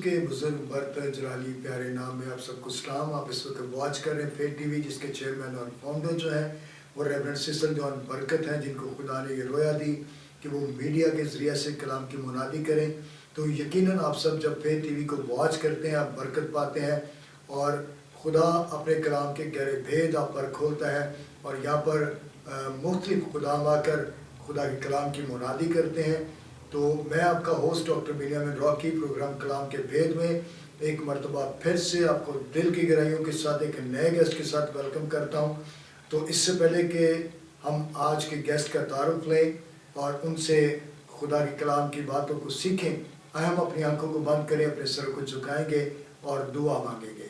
کے بزرگ برت جلالی پیارے نام میں آپ سب کو سلام. آپ اس وقت واچ کر رہے ہیں فیت ٹی وی، جس کے چیئرمین اور فاؤنڈر جو ہیں وہ ریورنڈ سیسل جان برکت ہیں، جن کو خدا نے یہ رویا دی کہ وہ میڈیا کے ذریعے سے کلام کی منادی کریں. تو یقیناً آپ سب جب فیت ٹی وی کو واچ کرتے ہیں آپ برکت پاتے ہیں، اور خدا اپنے کلام کے گہرے بھید آپ پر کھولتا ہے، اور یہاں پر مختلف خدام آ کر خدا کے کلام کی منادی کرتے ہیں. تو میں آپ کا ہوسٹ ڈاکٹر بنیامین راکی پروگرام کلام کے بھید میں ایک مرتبہ پھر سے آپ کو دل کی گہرائیوں کے ساتھ ایک نئے گیسٹ کے ساتھ ویلکم کرتا ہوں. تو اس سے پہلے کہ ہم آج کے گیسٹ کا تعارف لیں اور ان سے خدا کے کلام کی باتوں کو سیکھیں، ہم اپنی آنکھوں کو بند کریں، اپنے سر کو جھکائیں گے اور دعا مانگیں گے.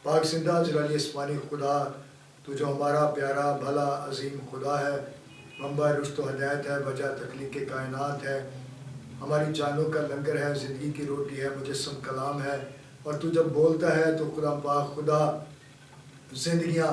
پاک زندہ جلالی اسمانی خدا، تو جو ہمارا پیارا بھلا عظیم خدا ہے، منبع رشد و ہدایت ہے، وجہ تخلیق کائنات ہے، ہماری جانوں کا لنگر ہے، زندگی کی روٹی ہے، مجسم کلام ہے. اور تو جب بولتا ہے تو خدا پاک خدا زندگیاں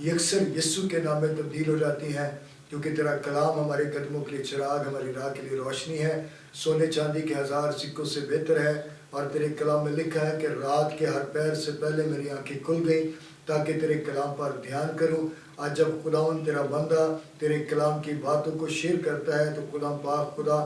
یکسر یسوع کے نام میں تبدیل ہو جاتی ہیں، کیونکہ تیرا کلام ہمارے قدموں کے لیے چراغ، ہماری راہ کے لیے روشنی ہے، سونے چاندی کے 1000 سکوں سے بہتر ہے. اور تیرے کلام میں لکھا ہے کہ رات کے ہر پہر سے پہلے میری آنکھیں کھل گئیں تاکہ تیرے کلام پر دھیان کروں. آج جب خداوند تیرا بندہ تیرے کلام کی باتوں کو شیئر کرتا ہے تو خدا پاک خدا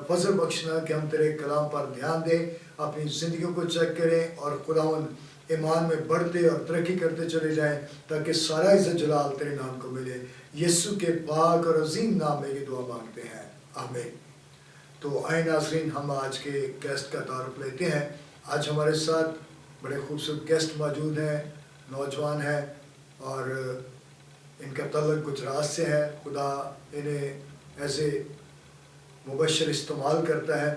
فضل بخشنا کہ ہم تیرے کلام پر دھیان دیں، اپنی زندگیوں کو چیک کریں اور خداوند ایمان میں بڑھتے اور ترقی کرتے چلے جائیں، تاکہ سارا عزت جلال تیرے نام کو ملے. یسوع کے پاک اور عظیم نام میں یہ دعا مانگتے ہیں، آمین. تو آئیں ناظرین، ہم آج کے گیسٹ کا تعارف لیتے ہیں. آج ہمارے ساتھ بڑے خوبصورت گیسٹ موجود ہیں، نوجوان ہیں، اور ان کا تعلق گجرات سے ہے. خدا انہیں ایز اے مبشر استعمال کرتا ہے.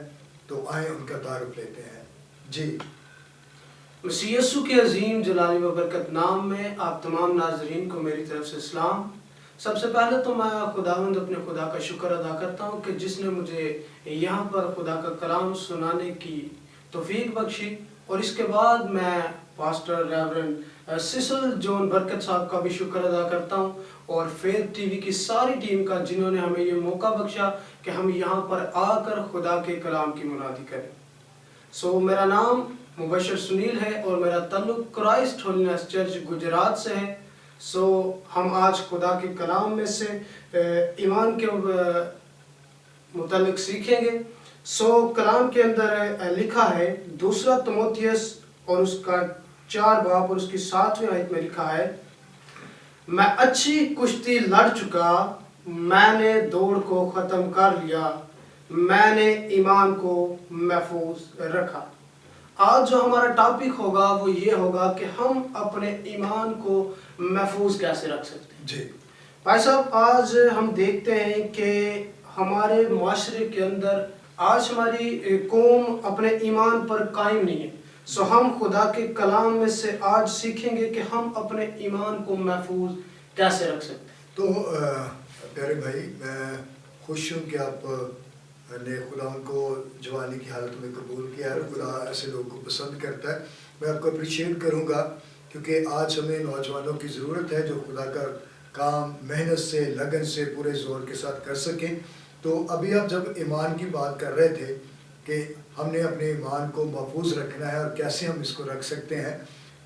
تو آئیں ان کا تعارف لیتے ہیں. جی. مسیح یسوع کے عظیم جلالی و برکت نام میں آپ تمام ناظرین کو میری طرف سے سلام. سب سے پہلے تو میں خداوند اپنے خدا کا شکر ادا کرتا ہوں کہ جس نے مجھے یہاں پر خدا کا کلام سنانے کی توفیق بخشی، اور اس کے بعد میں پاسٹر ریورنڈ سیسل جان برکت صاحب کا بھی شکر ادا کرتا ہوں، اور فیت ٹی وی کی ساری ٹیم کا جنہوں نے ہمیں یہ موقع بخشا کہ ہم یہاں پر آ کر خدا کے کلام کی منادی کریں. میرا نام مبشر سنیل ہے اور میرا تعلق کرائسٹ ہولینس چرچ گجرات سے ہے. ہم آج خدا کے کلام میں سے ایمان کے متعلق سیکھیں گے. کلام کے اندر لکھا ہے، دوسرا تموتھیوس اور اس کا 4 باب اور اس کی 7ویں آیت میں لکھا ہے، میں اچھی کشتی لڑ چکا، میں نے دوڑ کو ختم کر لیا، میں نے ایمان کو محفوظ رکھا. آج جو ہمارا ٹاپک ہوگا وہ یہ ہوگا کہ ہم اپنے ایمان کو محفوظ کیسے رکھ سکتے ہیں. جی بھائی صاحب، آج ہم دیکھتے ہیں کہ ہمارے معاشرے کے اندر آج ہماری قوم اپنے ایمان پر قائم نہیں ہے. ہم خدا کے کلام میں سے آج سیکھیں گے کہ ہم اپنے ایمان کو محفوظ کیسے رکھ سکتے ہیں. تو پیارے بھائی، میں خوش ہوں کہ آپ نے خدا ان کو جوانی کی حالت میں قبول کیا ہے. خدا ایسے لوگوں کو پسند کرتا ہے. میں آپ کو اپریشیٹ کروں گا کیونکہ آج ہمیں نوجوانوں کی ضرورت ہے جو خدا کا کام محنت سے، لگن سے، پورے زور کے ساتھ کر سکیں. تو ابھی آپ جب ایمان کی بات کر رہے تھے کہ ہم نے اپنے ایمان کو محفوظ رکھنا ہے اور کیسے ہم اس کو رکھ سکتے ہیں،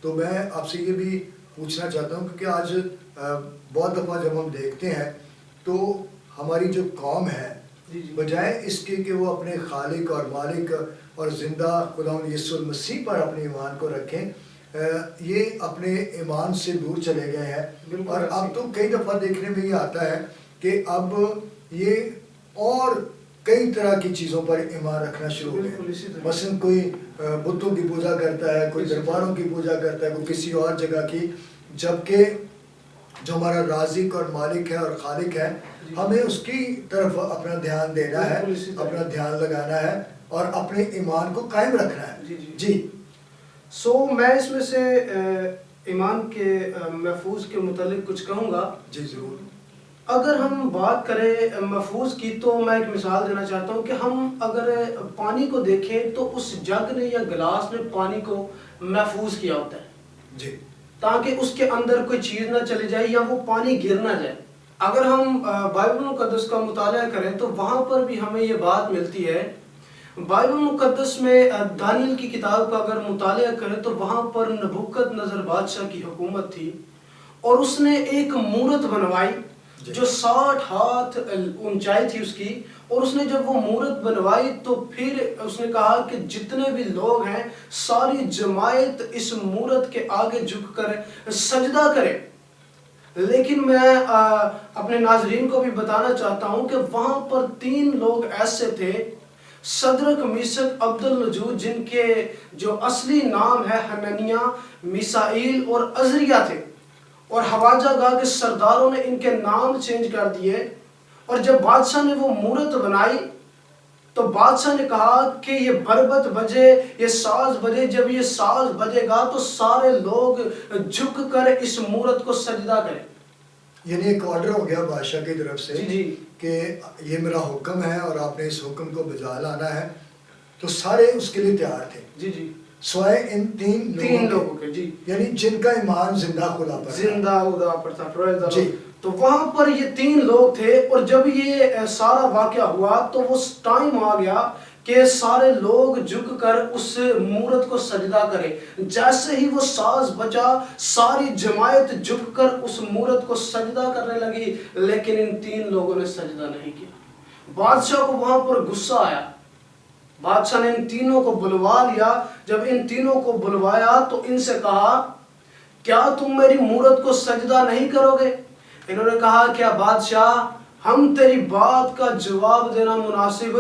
تو میں آپ سے یہ بھی پوچھنا چاہتا ہوں کیونکہ آج بہت دفعہ جب ہم دیکھتے ہیں تو ہماری جو قوم ہے، بجائے اس کے کہ وہ اپنے خالق اور مالک اور زندہ خداوند یسوع المسیح پر اپنے ایمان کو رکھیں، یہ اپنے ایمان سے دور چلے گئے ہیں. اور اب تو کئی دفعہ دیکھنے میں یہ آتا ہے کہ اب یہ اور کئی طرح کی چیزوں پر ایمان رکھنا شروع ہو گئے. مثلا کوئی بتوں کی پوجا کرتا ہے، کوئی درباروں کی پوجا کرتا ہے، کوئی کسی اور جگہ کی، جبکہ جو ہمارا رازق اور مالک ہے اور خالق ہے، ہمیں اس کی طرف اپنا دھیان دینا ہے، اپنا دھیان لگانا ہے اور اپنے ایمان کو قائم رکھنا ہے. جی. میں اس میں سے ایمان کے محفوظ کے متعلق کچھ کہوں گا. جی ضرور. اگر ہم بات کریں محفوظ کی تو میں ایک مثال دینا چاہتا ہوں کہ ہم اگر پانی کو دیکھیں تو اس جگ نے یا گلاس نے پانی کو محفوظ کیا ہوتا ہے. جی. تاکہ اس کے اندر کوئی چیز نہ چلی جائے یا وہ پانی گر نہ جائے. اگر ہم بائبل مقدس کا مطالعہ کریں تو وہاں پر بھی ہمیں یہ بات ملتی ہے. بائبل مقدس میں دانیل کی کتاب کا اگر مطالعہ کریں تو وہاں پر نبوکت نظر بادشاہ کی حکومت تھی اور اس نے ایک مورت بنوائی جو 60 ہاتھ اونچائی تھی اس کی، اور اس نے جب وہ مورت بنوائی تو پھر اس نے کہا کہ جتنے بھی لوگ ہیں ساری جماعت اس مورت کے آگے جھک کر سجدہ کرے۔ لیکن میں اپنے ناظرین کو بھی بتانا چاہتا ہوں کہ وہاں پر 3 لوگ ایسے تھے، صدرک میثق عبدالنجود، جن کے جو اصلی نام ہے حنانیہ، میسائیل اور عزریہ تھے، اور خواجہ گاہ کے سرداروں نے ان کے نام چینج کر دیے۔ اور جب بادشاہ نے وہ مورت بنائی تو بادشاہ نے کہا کہ یہ بربت بجے، یہ ساز بجے، جب یہ ساز بجے گا تو سارے لوگ جھک کر اس مورت کو سجدہ کریں۔ یعنی ایک آرڈر ہو گیا بادشاہ کی طرف سے جی کہ یہ میرا حکم ہے اور آپ نے اس حکم کو بجا لانا ہے، تو سارے اس کے لیے تیار تھے، جی سوائے ان 3 لوگوں کے، جی، یعنی جن کا ایمان زندہ خدا پر زندہ خدا پر تھا۔ praise the Lord۔ جی۔ تو وہاں پر یہ 3 لوگ تھے، اور جب یہ سارا واقعہ ہوا تو وہ ٹائم آ گیا کہ سارے لوگ جھک کر اس مورت کو سجدہ کریں۔ جیسے ہی وہ ساز بجا ساری جماعت جھک کر اس مورت کو سجدہ کرنے لگی، لیکن ان 3 لوگوں نے سجدہ نہیں کیا۔ بادشاہ کو وہاں پر غصہ آیا، بادشاہ نے ان تینوں کو بلوا لیا۔ جب ان تینوں کو بلوایا تو ان سے کہا کیا تم میری مورت کو سجدہ نہیں کرو گے؟ انہوں نے کہا کیا بادشاہ ہم تیری بات کا جواب دینا مناسب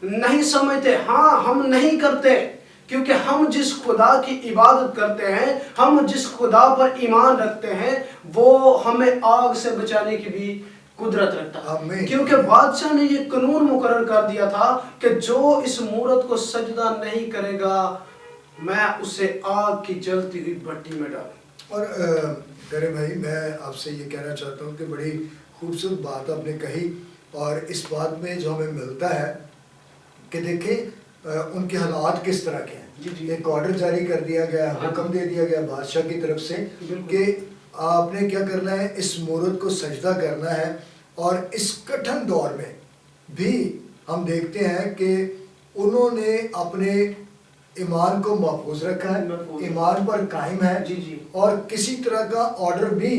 نہیں سمجھتے؟ ہاں، ہم نہیں کرتے، کیونکہ ہم جس خدا کی عبادت کرتے ہیں، ہم جس خدا پر ایمان رکھتے ہیں، وہ ہمیں آگ سے بچانے کی بھی قدرت رکھتا ہے۔ کیونکہ بادشاہ نے یہ قانون مقرر کر دیا تھا کہ جو اس مورت کو سجدہ نہیں کرے گا میں اسے آگ کی جلتی ہوئی بھٹی میں ڈالوں۔ اور پیارے بھائی، میں آپ سے یہ کہنا چاہتا ہوں کہ بڑی خوبصورت بات آپ نے کہی، اور اس بات میں جو ہمیں ملتا ہے کہ دیکھیں ان کے حالات کس طرح کے ہیں۔ ایک آرڈر جاری کر دیا گیا، حکم دے دیا گیا بادشاہ کی طرف سے کہ آپ نے کیا کرنا ہے، اس مورت کو سجدہ کرنا ہے۔ اور اس کٹھن دور میں بھی ہم دیکھتے ہیں کہ انہوں نے اپنے ایمان کو محفوظ رکھا ہے، ایمان پر قائم ہے، اور کسی طرح کا آرڈر بھی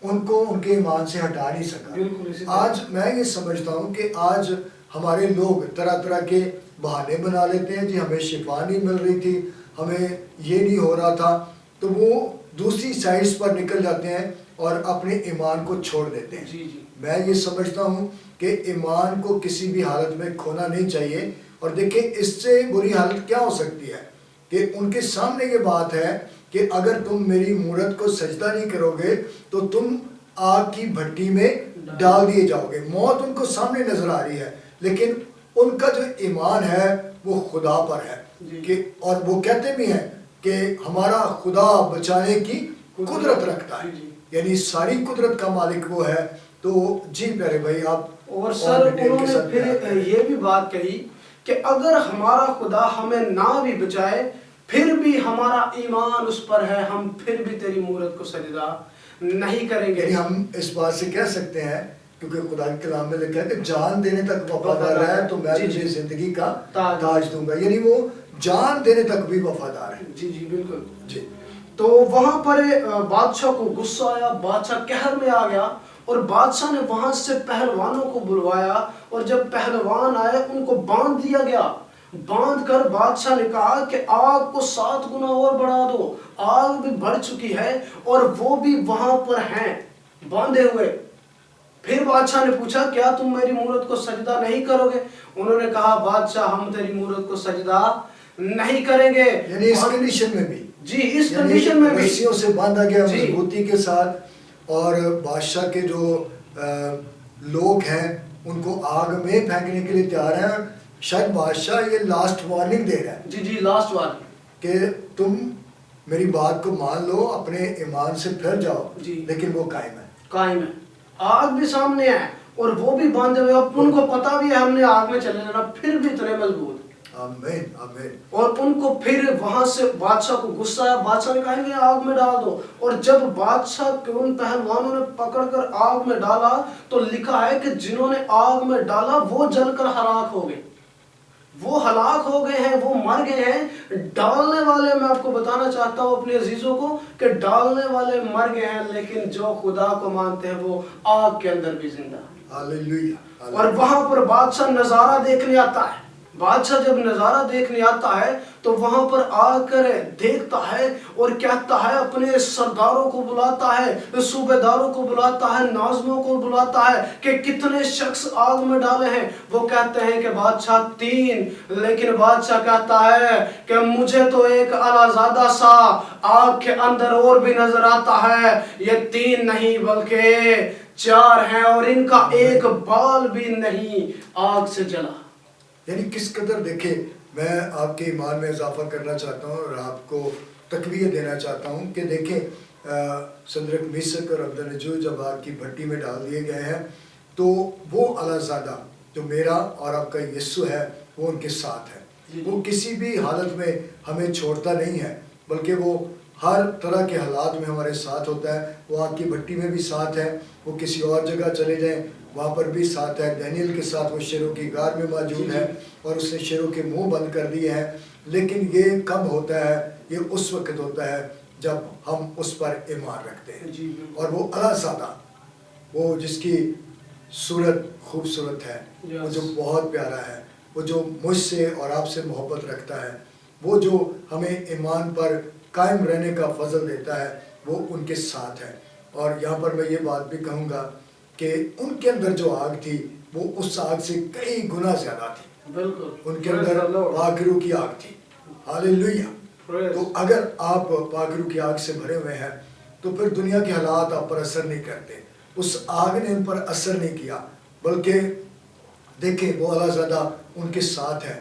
ان کو ان کے ایمان سے ہٹا نہیں سکا۔ آج میں یہ سمجھتا ہوں کہ آج ہمارے لوگ طرح طرح کے بہانے بنا لیتے ہیں، جی ہمیں شفا نہیں مل رہی تھی، ہمیں یہ نہیں ہو رہا تھا، تو وہ دوسری سائٹس پر نکل جاتے ہیں اور اپنے ایمان کو چھوڑ دیتے ہیں۔ میں یہ سمجھتا ہوں کہ ایمان کو کسی بھی حالت میں کھونا نہیں چاہیے۔ اور دیکھیں اس سے بری حالت کیا ہو سکتی ہے کہ ان کے سامنے یہ بات ہے کہ اگر تم میری مورت کو سجدہ نہیں کرو گے تو تم آگ کی بھٹی میں ڈال دیے جاؤ گے۔ موت ان کو سامنے نظر آ رہی ہے، لیکن ان کا جو ایمان ہے وہ خدا پر ہے کہ، اور وہ کہتے بھی ہیں کہ ہمارا خدا بچانے کی قدرت رکھتا ہے، یعنی ساری قدرت کا مالک وہ ہے۔ تو جی پیارے بھائی آپ، اور سر انہوں نے پھر یہ بھی بات کہی کہ اگر ہمارا خدا ہمیں نہ بھی بچائے پھر بھی ہمارا ایمان اس پر ہے، ہم پھر بھی تیری مورت کو سجدہ نہیں کریں گے۔ یعنی ہم اس بات سے کہہ سکتے ہیں کیونکہ خدا کے کلام میں لکھا ہے کہ جان دینے تک وفادار ہے تو میں تجھے زندگی کا تاج دوں گا، یعنی وہ جان دینے تک بھی وفادار ہے۔ جی بالکل جی۔ تو وہاں پر بادشاہ کو غصہ آیا، بادشاہ قہر میں آ گیا، اور بادشاہ نے وہاں سے پہلوانوں کو بلوایا، اور جب پہلوان آئے ان کو باندھ دیا گیا۔ باندھ کر بادشاہ نے کہا کہ آگ کو 7 گنا اور بڑھا دو۔ آگ بھی بڑھ چکی ہے اور وہ بھی وہاں پر ہیں باندھے ہوئے۔ پھر بادشاہ نے پوچھا کیا تم میری مورت کو سجدہ نہیں کرو گے؟ انہوں نے کہا بادشاہ ہم تیری مورت کو سجدہ نہیں کریں گے۔ یعنی اس کنڈیشن میں بھی، جی اس کنڈیشن میں بھی رسیوں سے باندھا گیا مضبوطی کے ساتھ، اور بادشاہ کے جو لوگ ہیں ان کو آگ میں پھینکنے کے لیے تیار ہیں۔ شاید بادشاہ یہ لاسٹ وارننگ دے رہا ہے، جی لاسٹ وارننگ کہ تم میری بات کو مان لو، اپنے ایمان سے پھر جاؤ، لیکن وہ قائم ہے۔ آگ بھی سامنے ہے اور وہ بھی باندھے ہوئے، اب ان کو پتا بھی ہے ہم نے آگ میں چلے جانا، پھر بھی اتنے مضبوط۔ آمین آمین۔ اور ان کو پھر وہاں سے بادشاہ کو غصہ آیا، بادشاہ نے کہا کہ آگ میں ڈال دو، اور جب بادشاہ کے ان پہلوانوں نے پکڑ کر آگ میں ڈالا تو لکھا ہے کہ جنہوں نے آگ میں ڈالا وہ جل کر ہلاک ہو گئے، وہ ہلاک ہو گئے ہیں, وہ مر گئے ہیں. ڈالنے والے, میں آپ کو بتانا چاہتا ہوں اپنے عزیزوں کو کہ ڈالنے والے مر گئے ہیں, لیکن جو خدا کو مانتے ہیں وہ آگ کے اندر بھی زندہ ہیں. ہاللیلویہ. اور وہاں پر بادشاہ نظارہ دیکھنے آتا ہے. بادشاہ جب نظارہ دیکھنے آتا ہے تو وہاں پر آ کر دیکھتا ہے اور کہتا ہے, اپنے سرداروں کو بلاتا ہے, صوبے داروں کو بلاتا ہے, ناظموں کو بلاتا ہے کہ کتنے شخص آگ میں ڈالے ہیں. وہ کہتے ہیں کہ بادشاہ 3, لیکن بادشاہ کہتا ہے کہ مجھے تو ایک اعلیٰ سا آگ کے اندر اور بھی نظر آتا ہے. یہ 3 نہیں بلکہ 4 ہیں, اور ان کا ایک بال بھی نہیں آگ سے جلا. یعنی کس قدر دیکھیں, میں آپ کے ایمان میں اضافہ کرنا چاہتا ہوں اور آپ کو تقویت دینا چاہتا ہوں کہ دیکھیں صدرک میثق اور عبدالنجو جب آگ کی بھٹی میں ڈال دیے گئے ہیں تو وہ اعلیٰ جو میرا اور آپ کا یسوع ہے وہ ان کے ساتھ ہے. وہ کسی بھی حالت میں ہمیں چھوڑتا نہیں ہے, بلکہ وہ ہر طرح کے حالات میں ہمارے ساتھ ہوتا ہے. وہ آگ کی بھٹی میں بھی ساتھ ہے, وہ کسی اور جگہ چلے جائیں وہاں پر بھی ساتھ ہے. دانیل کے ساتھ وہ شیروں کی غار میں موجود ہے اور اس نے شیروں کے منہ بند کر دیے ہیں. لیکن یہ کب ہوتا ہے؟ یہ اس وقت ہوتا ہے جب ہم اس پر ایمان رکھتے ہیں. اور وہ اعلیٰ, وہ جس کی صورت خوبصورت ہے, وہ جو بہت پیارا ہے, وہ جو مجھ سے اور آپ سے محبت رکھتا ہے, وہ جو ہمیں ایمان پر قائم رہنے کا فضل دیتا ہے, وہ ان کے ساتھ ہے. اور یہاں پر میں یہ بات بھی کہوں گا کہ ان کے اندر جو آگ تھی وہ اس آگ سے کئی گنا زیادہ تھی. بالکل, ان کے اندر پاک روح کی آگ تھی. ہاللیلویہ. تو اگر آپ پاک روح کی آگ سے بھرے ہوئے ہیں تو پھر دنیا کے حالات آپ پر اثر نہیں کرتے. اس آگ نے ان پر اثر نہیں کیا, بلکہ دیکھیں وہ اعلیٰ ان کے ساتھ ہے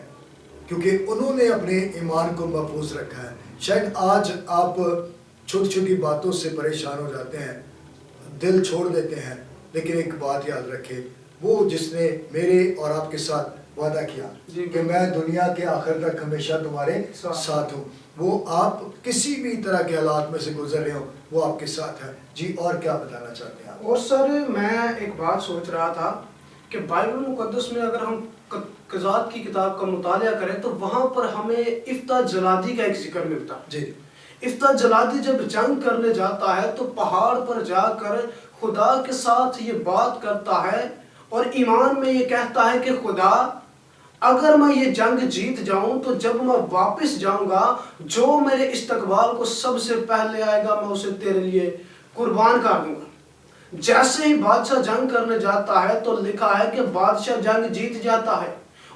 کیونکہ انہوں نے اپنے ایمان کو محفوظ رکھا ہے. شاید آج آپ چھوٹی چھوٹی باتوں سے پریشان ہو جاتے ہیں, دل چھوڑ دیتے ہیں, لیکن ایک بات یاد رکھیں, وہ جس نے میرے اور آپ کے ساتھ وعدہ کیا کہ میں دنیا کے آخر تک ہمیشہ تمہارے ساتھ ہوں, وہ آپ کسی بھی طرح کے حالات میں سے گزر رہے ہوں وہ آپ کے ساتھ ہے. جی اور کیا بتانا چاہتے ہیں آپ؟ اور سر میں ایک بات سوچ رہا تھا کہ بائبل مقدس میں اگر ہم قضات کی کتاب کا مطالعہ کریں تو وہاں پر ہمیں افتح جلادی کا ایک ذکر ملتا ہے. جی. افتح جلادی جب جنگ کرنے جاتا ہے تو پہاڑ پر جا کر خدا کے ساتھ یہ بات کرتا ہے اور ایمان میں یہ کہتا ہے کہ خدا اگر میں یہ جنگ جیت جاؤں تو جب میں واپس جاؤں گا جو میرے استقبال کو سب سے پہلے آئے گا میں اسے تیرے لیے قربان کر دوں گا. جیسے ہی بادشاہ جنگ کرنے جاتا ہے تو لکھا ہے کہ بادشاہ جنگ جیت جاتا ہے,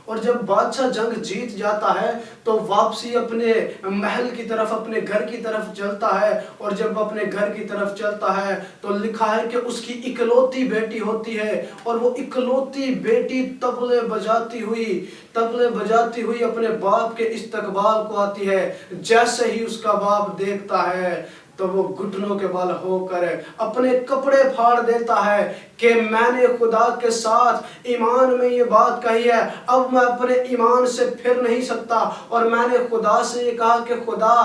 اور جب بادشاہ جنگ جیت جاتا ہے تو واپسی اپنے محل کی طرف, اپنے گھر کی طرف چلتا ہے, اور جب اپنے گھر کی طرف چلتا ہے تو لکھا ہے کہ اس کی اکلوتی بیٹی ہوتی ہے, اور وہ اکلوتی بیٹی تبلے بجاتی ہوئی اپنے باپ کے استقبال کو آتی ہے. جیسے ہی اس کا باپ دیکھتا ہے تو وہ گھٹنوں کے بل ہو کر اپنے کپڑے پھاڑ دیتا ہے کہ میں نے خدا کے ساتھ ایمان میں یہ بات کہی ہے, اب میں اپنے ایمان سے پھر نہیں سکتا, اور میں نے خدا سے یہ کہا کہ خدا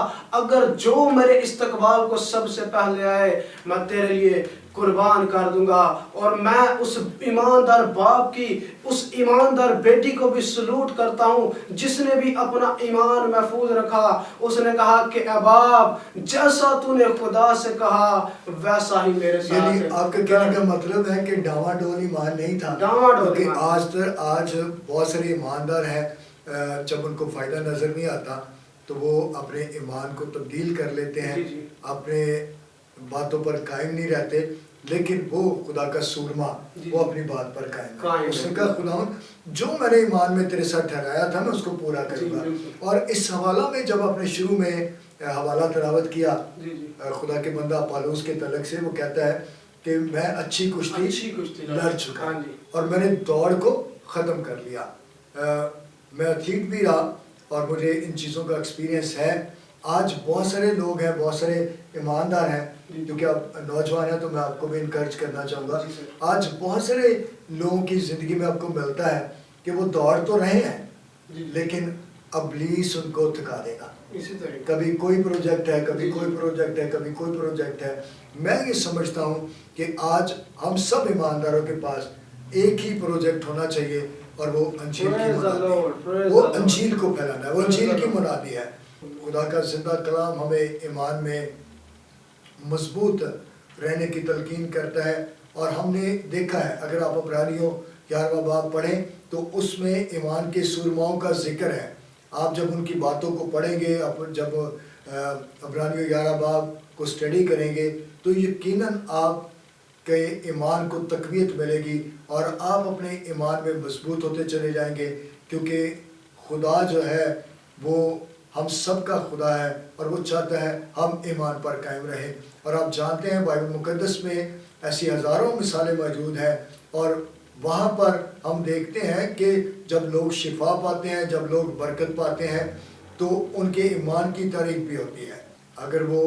اگر جو میرے استقبال کو سب سے پہلے آئے میں تیرے لیے قربان کر دوں گا. اور میں اس ایماندار باپ کی اس ایماندار بیٹی کو بھی سلوٹ کرتا ہوں جس نے بھی اپنا ایمان محفوظ رکھا. اس نے کہا کہ اے باپ جیسا تو نے خدا سے کہا ویسا ہی میرے ساتھ ہے. یعنی آپ کا کہنے کا مطلب ہے کہ ڈاواں ڈول ایمان نہیں تھا, کیونکہ آج بہت سارے ایماندار ہیں جب ان کو فائدہ نظر نہیں آتا تو وہ اپنے ایمان کو تبدیل کر لیتے ہیں, اپنے باتوں پر قائم نہیں رہتے, لیکن وہ خدا کا سورما وہ اپنی بات پر قائم ہے. اس نے کہا خدا جو میں نے ایمان میں تیرے ساتھ ٹھہرایا تھا میں اس کو پورا کروں گا. اور اس حوالہ میں جب آپ نے شروع میں حوالہ تلاوت کیا خدا کے بندہ پالوس کے تعلق سے, وہ کہتا ہے کہ میں اچھی کشتی لڑ چکا اور میں نے دوڑ کو ختم کر لیا. میں ایتھلیٹ بھی رہا اور مجھے ان چیزوں کا ایکسپیرینس ہے. آج بہت سارے لوگ ہیں, بہت سارے ایماندار ہیں, کیونکہ آپ نوجوان ہیں تو میں آپ کو بھی انکریج کرنا چاہوں گا. آج بہت سارے لوگوں کی زندگی میں آپ کو ملتا ہے کہ وہ دوڑ تو رہے ہیں لیکن ابلیس ان کو تھکا دے گا. کبھی کوئی پروجیکٹ ہے, کبھی کوئی پروجیکٹ ہے, کبھی کوئی پروجیکٹ ہے. میں یہ سمجھتا ہوں کہ آج ہم سب ایمانداروں کے پاس ایک ہی پروجیکٹ ہونا چاہیے, اور وہ انجیل کی Praise the منادی Lord, ہے، praise وہ the Lord. انجیل کو پھیلانا ہے، وہ Praise انجیل the کی Lord. منادی ہے۔ خدا کا زندہ کلام ہمیں ایمان میں مضبوط رہنے کی تلقین کرتا ہے، اور ہم نے دیکھا ہے اگر آپ عبرانیوں 11واں باب پڑھیں تو اس میں ایمان کے سورماؤں کا ذکر ہے۔ آپ جب ان کی باتوں کو پڑھیں گے، جب عبرانیوں 11 باب کو اسٹڈی کریں گے تو یقیناً آپ کے ایمان کو تقویت ملے گی اور آپ اپنے ایمان میں مضبوط ہوتے چلے جائیں گے، کیونکہ خدا جو ہے وہ ہم سب کا خدا ہے اور وہ چاہتا ہے ہم ایمان پر قائم رہیں۔ اور آپ جانتے ہیں بائبل مقدس میں ایسی ہزاروں مثالیں موجود ہیں، اور وہاں پر ہم دیکھتے ہیں کہ جب لوگ شفا پاتے ہیں، جب لوگ برکت پاتے ہیں تو ان کے ایمان کی تعریف بھی ہوتی ہے۔ اگر وہ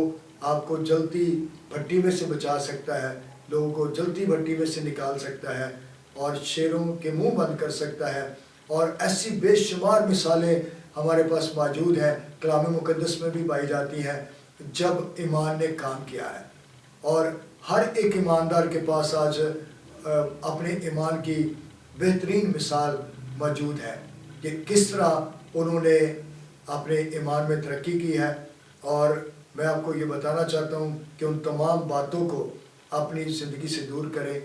آپ کو جلتی بھٹی میں سے بچا سکتا ہے، لوگوں کو جلتی بھٹی میں سے نکال سکتا ہے اور شیروں کے منہ بند کر سکتا ہے، اور ایسی بے شمار مثالیں ہمارے پاس موجود ہیں، کلام مقدس میں بھی پائی جاتی ہیں جب ایمان نے کام کیا ہے۔ اور ہر ایک ایماندار کے پاس آج اپنے ایمان کی بہترین مثال موجود ہے کہ کس طرح انہوں نے اپنے ایمان میں ترقی کی ہے، اور میں آپ کو یہ بتانا چاہتا ہوں کہ ان تمام باتوں کو اپنی زندگی سے دور کریں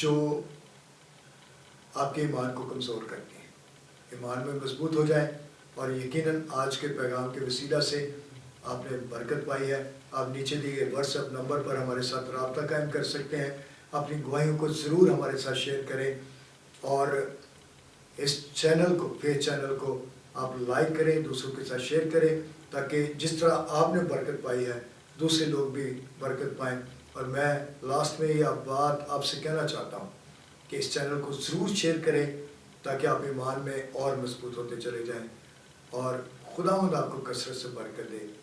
جو آپ کے ایمان کو کمزور کرتی ہیں۔ ایمان میں مضبوط ہو جائیں، اور یقیناً آج کے پیغام کے وسیلہ سے آپ نے برکت پائی ہے۔ آپ نیچے دیے گئے واٹس ایپ نمبر پر ہمارے ساتھ رابطہ قائم کر سکتے ہیں، اپنی گواہیوں کو ضرور ہمارے ساتھ شیئر کریں، اور اس چینل کو، فیس چینل کو آپ لائک کریں، دوسروں کے ساتھ شیئر کریں، تاکہ جس طرح آپ نے برکت پائی ہے دوسرے لوگ بھی برکت پائیں۔ اور میں لاسٹ میں یہ بات آپ سے کہنا چاہتا ہوں کہ اس چینل کو ضرور شیئر کریں تاکہ آپ ایمان میں اور مضبوط ہوتے چلے جائیں، اور خداوند آپ کو کثرت سے برکت دے۔